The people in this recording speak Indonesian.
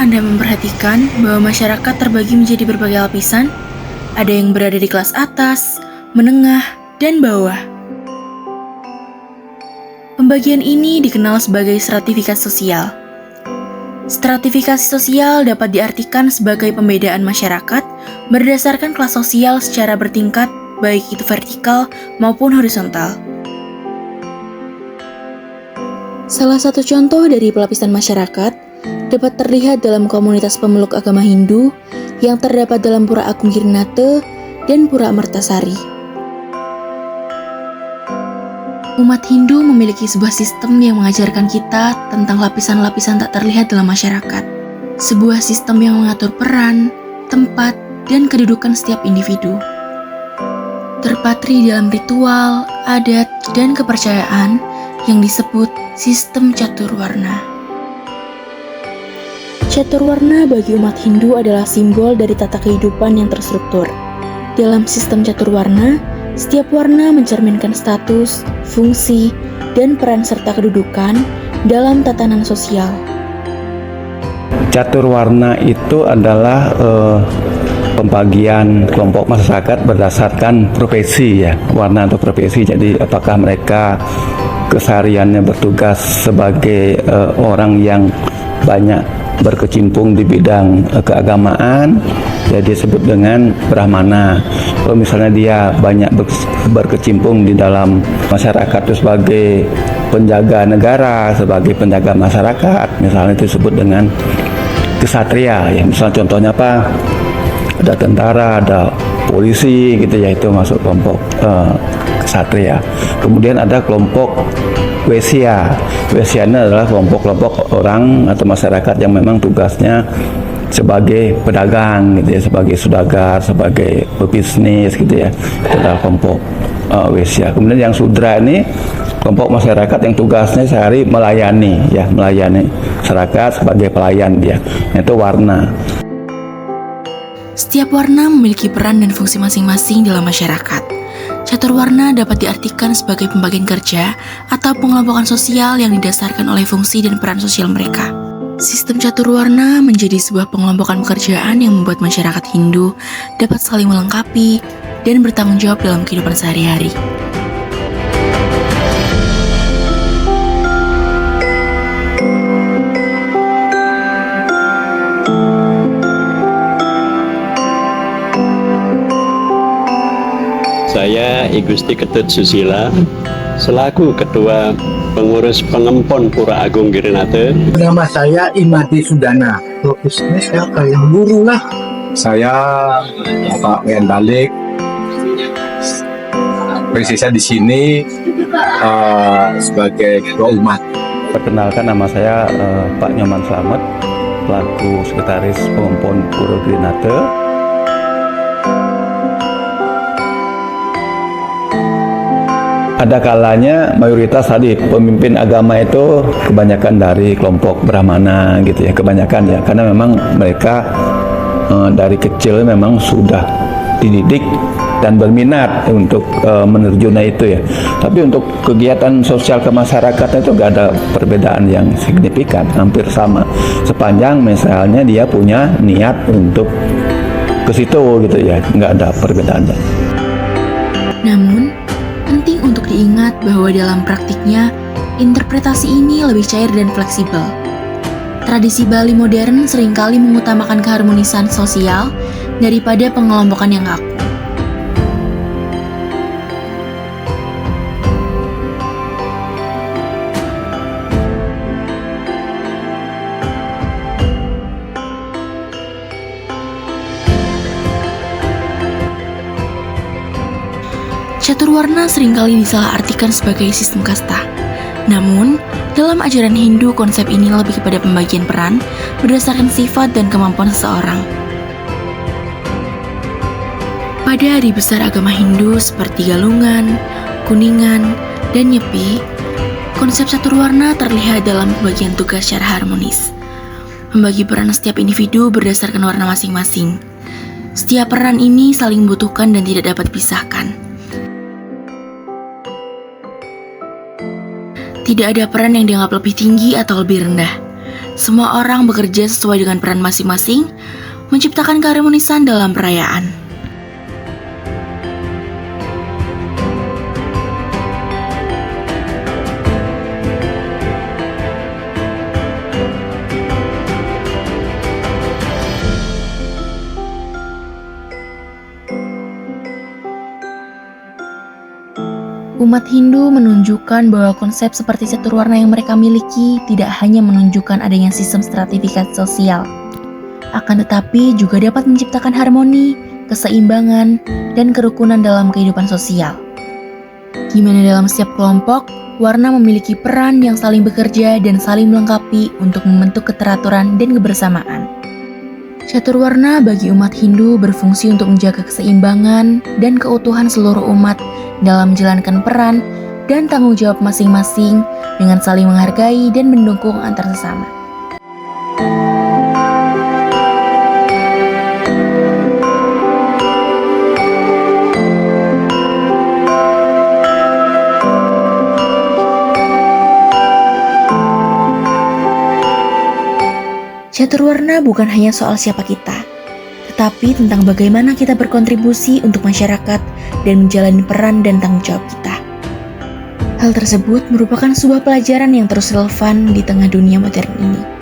Anda memperhatikan bahwa masyarakat terbagi menjadi berbagai lapisan? Ada yang berada di kelas atas, menengah, dan bawah. Pembagian ini dikenal sebagai stratifikasi sosial. Stratifikasi sosial dapat diartikan sebagai pembedaan masyarakat berdasarkan kelas sosial secara bertingkat, baik itu vertikal maupun horizontal. Salah satu contoh dari pelapisan masyarakat dapat terlihat dalam komunitas pemeluk agama Hindu yang terdapat dalam Pura Agung Girinate dan Pura Amartasari. Umat Hindu memiliki sebuah sistem yang mengajarkan kita tentang lapisan-lapisan tak terlihat dalam masyarakat. Sebuah sistem yang mengatur peran, tempat, dan kedudukan setiap individu. Terpatri dalam ritual, adat, dan kepercayaan yang disebut sistem catur warna. Catur warna bagi umat Hindu adalah simbol dari tata kehidupan yang terstruktur. Dalam sistem catur warna, setiap warna mencerminkan status, fungsi, dan peran serta kedudukan dalam tatanan sosial. Catur warna itu adalah pembagian kelompok masyarakat berdasarkan profesi ya, warna atau profesi. Jadi apakah mereka kesehariannya bertugas sebagai orang yang banyak berkecimpung di bidang keagamaan, ya disebut dengan brahmana. Kalau misalnya dia banyak berkecimpung di dalam masyarakat itu sebagai penjaga negara, sebagai penjaga masyarakat, misalnya itu disebut dengan kesatria. Ya misalnya contohnya apa? Ada tentara, ada polisi gitu ya, itu masuk kelompok kesatria. Kemudian ada kelompok Wesya. Wesya ini adalah kelompok-kelompok orang atau masyarakat yang memang tugasnya sebagai pedagang gitu ya, sebagai saudagar, sebagai pebisnis gitu ya. Itu adalah kelompok Wesya. Kemudian yang Sudra ini kelompok masyarakat yang tugasnya sehari melayani ya, melayani masyarakat sebagai pelayan dia. Itu warna. Setiap warna memiliki peran dan fungsi masing-masing dalam masyarakat. Catur warna dapat diartikan sebagai pembagian kerja atau pengelompokan sosial yang didasarkan oleh fungsi dan peran sosial mereka. Sistem catur warna menjadi sebuah pengelompokan pekerjaan yang membuat masyarakat Hindu dapat saling melengkapi dan bertanggung jawab dalam kehidupan sehari-hari. Saya I Gusti Ketut Susila, selaku Ketua Pengurus Pengempon Pura Agung Girinate. Nama saya Imadi Sudana, profesinya saya kayak guru lah. Saya Pak Wian Balik, posisi saya di sini sebagai ketua umat. Perkenalkan, nama saya Pak Nyoman Slamet, selaku Sekretaris Pengempon Pura Girinate. Ada kalanya mayoritas tadi pemimpin agama itu kebanyakan dari kelompok Brahmana gitu ya, kebanyakan ya, karena memang mereka dari kecil memang sudah dididik dan berminat untuk menerjuna itu ya. Tapi untuk kegiatan sosial kemasyarakatan itu nggak ada perbedaan yang signifikan, hampir sama. Sepanjang misalnya dia punya niat untuk ke situ gitu ya, nggak ada perbedaannya. Namun, penting untuk diingat bahwa dalam praktiknya, interpretasi ini lebih cair dan fleksibel. Tradisi Bali modern seringkali mengutamakan keharmonisan sosial daripada pengelompokan yang kaku. Catur warna seringkali disalahartikan sebagai sistem kasta. Namun, dalam ajaran Hindu, konsep ini lebih kepada pembagian peran berdasarkan sifat dan kemampuan seseorang. Pada hari besar agama Hindu seperti Galungan, Kuningan, dan Nyepi, konsep catur warna terlihat dalam pembagian tugas secara harmonis. Membagi peran setiap individu berdasarkan warna masing-masing. Setiap peran ini saling membutuhkan dan tidak dapat dipisahkan. Tidak ada peran yang dianggap lebih tinggi atau lebih rendah. Semua orang bekerja sesuai dengan peran masing-masing, menciptakan keharmonisan dalam perayaan. Umat Hindu menunjukkan bahwa konsep seperti catur warna yang mereka miliki tidak hanya menunjukkan adanya sistem stratifikasi sosial, akan tetapi juga dapat menciptakan harmoni, keseimbangan, dan kerukunan dalam kehidupan sosial. Di mana dalam setiap kelompok, warna memiliki peran yang saling bekerja dan saling melengkapi untuk membentuk keteraturan dan kebersamaan. Catur warna bagi umat Hindu berfungsi untuk menjaga keseimbangan dan keutuhan seluruh umat dalam menjalankan peran dan tanggung jawab masing-masing dengan saling menghargai dan mendukung antar sesama. Catur warna bukan hanya soal siapa kita, tetapi tentang bagaimana kita berkontribusi untuk masyarakat dan menjalani peran dan tanggung jawab kita. Hal tersebut merupakan sebuah pelajaran yang terus relevan di tengah dunia modern ini.